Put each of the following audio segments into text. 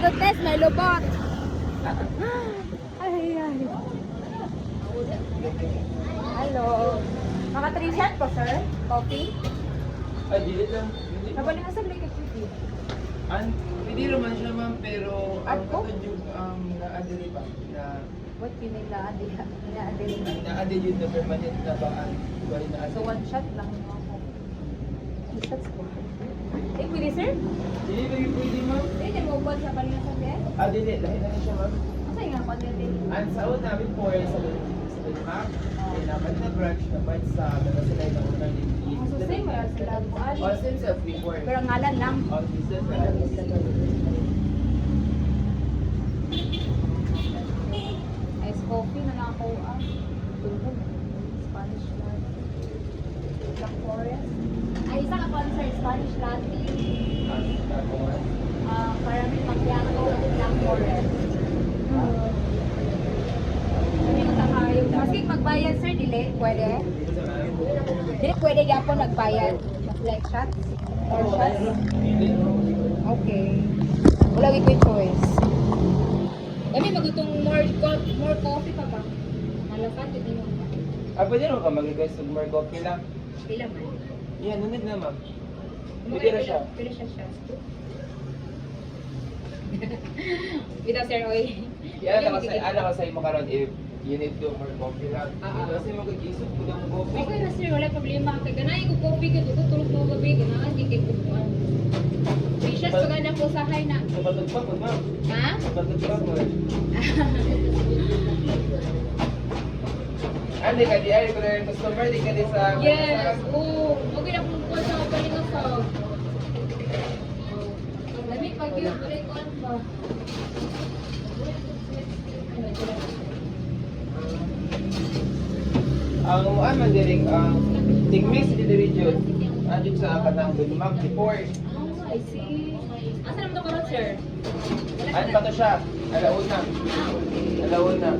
Ito test, may lubot. Ay, ay. Hello. Mga 3 shot po, sir? Coffee? Ay, dilit lang. Nabali na sa Blake City. Hindi naman siya ma'am, pero ang Ako? katod yung na-adili pa. What you mean na-adil? Na-adili yung na permanent na baan. So, 1 shot lang ako. 2 shots po. Eh, pwede, sir? Hindi ba yung pwede ma'am? Pwede mo ba sa kanina sa bed? Adili, lahi na siya ma'am. Kasi nga pa din. Ang saon namin po ay sa Denmark. Ay naman na branch na ba sa sila yung unang So, same wala sila po. All since before. Pero ngalan lang. All since Ice coffee na lang ako. Tulog. Spanish latte. Black forest. Ay, isa ka pa, sir. Spanish latte. Caramel macchiato. Black forest. Ano yung takayo? Maski magbayad, sir, dili? Pwede? Dili pwede yapon nagbayad. Like shots? Or shots? Okay. Wala ko yung choice. Kami magutong more coffee pa ba? Malakat, hindi mo pa. Pwede naman ka mag-request ng more coffee lang. Pila man. Yan, nunod na ma'am. Pwede na siya. Pila siya siya. Without sir, oy. Yan, ala ko sa imo karon if you need to more coffee lang. Kasi mag-isip ko ng coffee. Okay na sir, wala problema. Kaganayin ko coffee ko, tulog mo gabi, ganahan, di kayo kukuan. Precious, pagana po sa hay na. Nabatog pa po, ma'am. Ha? Nabatog pa po. Hindi ka di ay ko na yung customer, di ka di sa... Yes, oo. Okay na kung kuwan sa kapalinga sa. Dami pag yun, balik ko ba? Ang muan man diring ang tigmix dito region. Adyo sa kanang Denmark before. Oh, I see. Asa naman ito karon, sir? Ano pa to siya? Alauna. Alauna.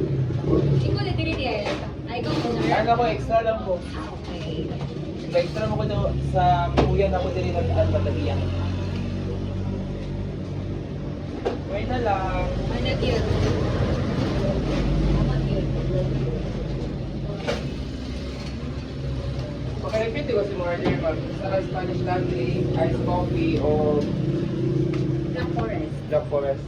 Ikaw na diri diya. Ay, ikaw owner? Ano ko, extra lang po. Okay. Extra mo ko daw sa puyan ako diri ng Batagian. Wait na lang. Ano yun? Tama yun. Pag-repeat ko si order mag sa Spanish latte, iced coffee o Black Forest. Black Forest.